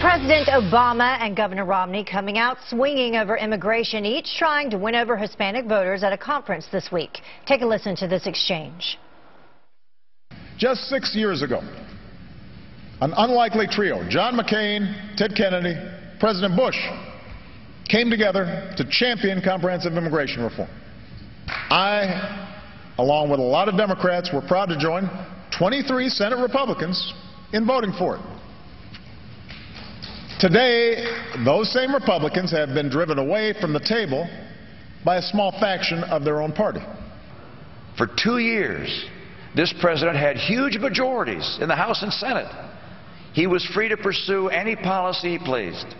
President Obama and Governor Romney coming out swinging over immigration, each trying to win over Hispanic voters at a conference this week. Take a listen to this exchange. Just 6 years ago, an unlikely trio, John McCain, Ted Kennedy, President Bush, came together to champion comprehensive immigration reform. I, along with a lot of Democrats, were proud to join 23 Senate Republicans in voting for it. Today, those same Republicans have been driven away from the table by a small faction of their own party. For 2 years, this president had huge majorities in the House and Senate. He was free to pursue any policy he pleased.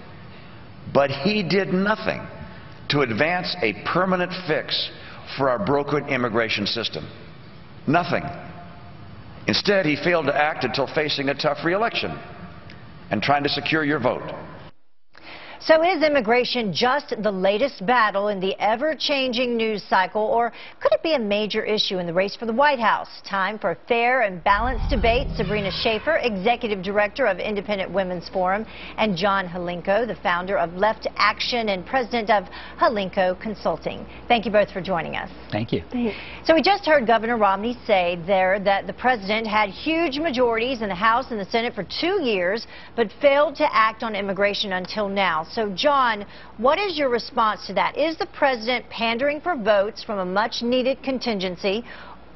But he did nothing to advance a permanent fix for our broken immigration system. Nothing. Instead, he failed to act until facing a tough re-election and trying to secure your vote. So is immigration just the latest battle in the ever-changing news cycle, or could it be a major issue in the race for the White House? Time for a fair and balanced debate. Sabrina Schaeffer, Executive Director of Independent Women's Forum, and John Halinko, the founder of Left Action and President of Halinko Consulting. Thank you both for joining us. Thank you. Thanks. So we just heard Governor Romney say there that the president had huge majorities in the House and the Senate for 2 years, but failed to act on immigration until now. So, John, what is your response to that? Is the president pandering for votes from a much-needed contingency?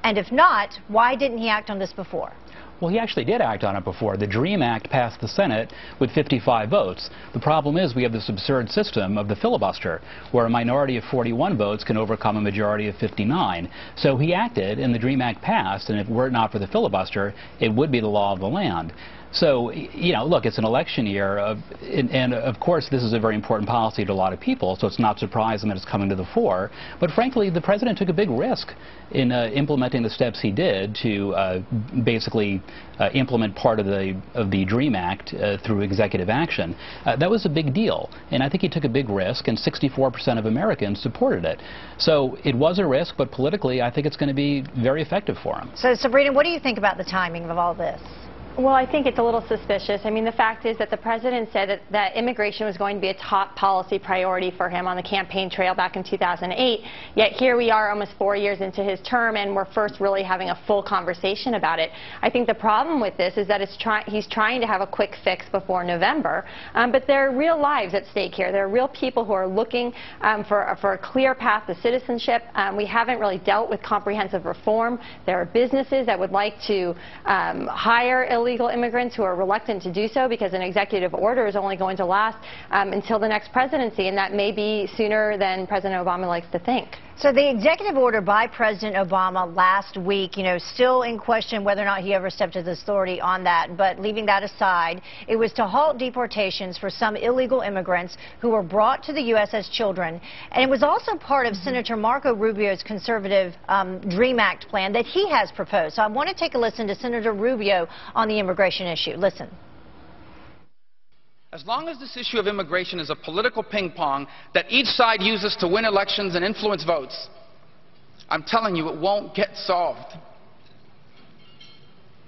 And if not, why didn't he act on this before? Well, he actually did act on it before. The DREAM Act passed the Senate with 55 votes. The problem is we have this absurd system of the filibuster, where a minority of 41 votes can overcome a majority of 59. So he acted, and the DREAM Act passed, and if it were not for the filibuster, it would be the law of the land. So, you know, look, it's an election year, and of course this is a very important policy to a lot of people, so it's not surprising that it's coming to the fore. But frankly, the president took a big risk in implementing the steps he did to basically implement part of the DREAM Act through executive action. That was a big deal, and I think he took a big risk, and 64% of Americans supported it. So it was a risk, but politically I think it's going to be very effective for him. So, Sabrina, what do you think about the timing of all this? Well, I think it's a little suspicious. I mean, the fact is that the president said that immigration was going to be a top policy priority for him on the campaign trail back in 2008. Yet here we are almost 4 years into his term, and we're first really having a full conversation about it. I think the problem with this is that he's trying to have a quick fix before November, but there are real lives at stake here. There are real people who are looking for a clear path to citizenship. We haven't really dealt with comprehensive reform. There are businesses that would like to hire illegal immigrants who are reluctant to do so because an executive order is only going to last until the next presidency, and that may be sooner than President Obama likes to think. So the executive order by President Obama last week, you know, still in question whether or not he ever stepped his authority on that, but leaving that aside, it was to halt deportations for some illegal immigrants who were brought to the U.S. as children. And it was also part of Senator Marco Rubio's conservative DREAM Act plan that he has proposed. So I want to take a listen to Senator Rubio on the immigration issue. Listen. As long as this issue of immigration is a political ping pong that each side uses to win elections and influence votes, I'm telling you, it won't get solved.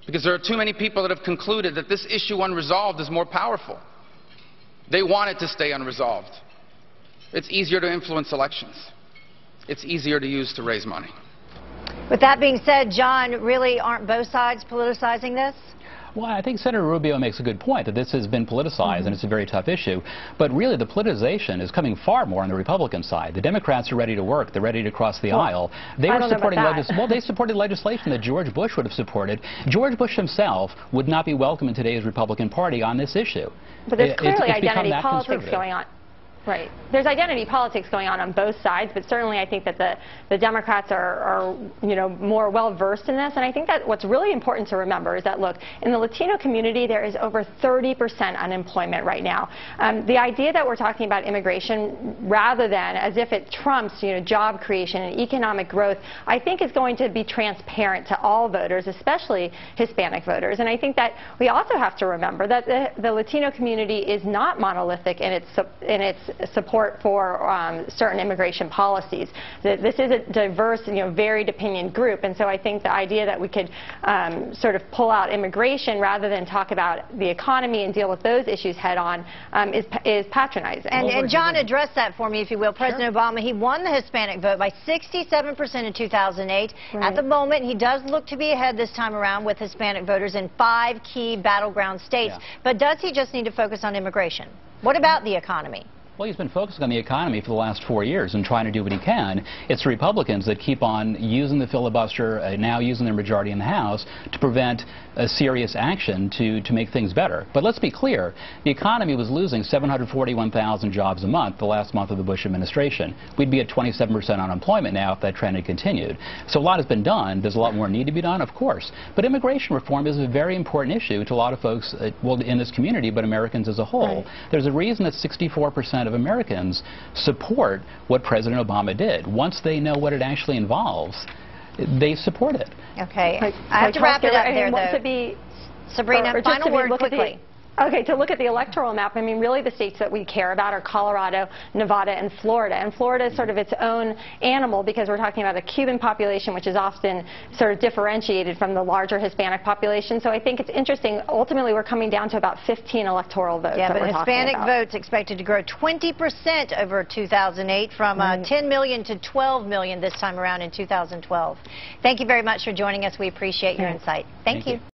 Because there are too many people that have concluded that this issue unresolved is more powerful. They want it to stay unresolved. It's easier to influence elections. It's easier to use to raise money. With that being said, John, really aren't both sides politicizing this? Well, I think Senator Rubio makes a good point that this has been politicized and it's a very tough issue. But really, the politicization is coming far more on the Republican side. The Democrats are ready to work. They're ready to cross the aisle. They were supporting they supported legislation that George Bush would have supported. George Bush himself would not be welcome in today's Republican Party on this issue. But there's clearly identity politics going on. Right. There's identity politics going on both sides, but certainly I think that the Democrats are you know, more well-versed in this. And I think that what's really important to remember is that, look, in the Latino community, there is over 30% unemployment right now. The idea that we're talking about immigration, rather than as if it trumps, you know, job creation and economic growth, I think is going to be transparent to all voters, especially Hispanic voters. And I think that we also have to remember that the Latino community is not monolithic in its support for certain immigration policies. This is a diverse, varied opinion group, and so I think the idea that we could sort of pull out immigration rather than talk about the economy and deal with those issues head on is patronizing. And John, address that for me, if you will. President Obama, he won the Hispanic vote by 67% in 2008. Right. At the moment, he does look to be ahead this time around with Hispanic voters in 5 key battleground states. Yeah. But does he just need to focus on immigration? What about the economy? Well, he's been focusing on the economy for the last 4 years and trying to do what he can. It's the Republicans that keep on using the filibuster, now using their majority in the House, to prevent serious action to make things better. But let's be clear, the economy was losing 741,000 jobs a month the last month of the Bush administration. We'd be at 27% unemployment now if that trend had continued. So a lot has been done. Does a lot more need to be done? Of course. But immigration reform is a very important issue to a lot of folks, well, in this community, but Americans as a whole. Right. There's a reason that 64% of Americans support what President Obama did. Once they know what it actually involves, they support it. Okay. I have to wrap it up there, though. Sabrina, final word quickly. Okay, to look at the electoral map, I mean, really the states that we care about are Colorado, Nevada, and Florida. And Florida is sort of its own animal because we're talking about a Cuban population, which is often sort of differentiated from the larger Hispanic population. So I think it's interesting. Ultimately, we're coming down to about 15 electoral votes. Yeah, but Hispanic votes expected to grow 20% over 2008, from 10 million to 12 million this time around in 2012. Thank you very much for joining us. We appreciate your insight. Thank you.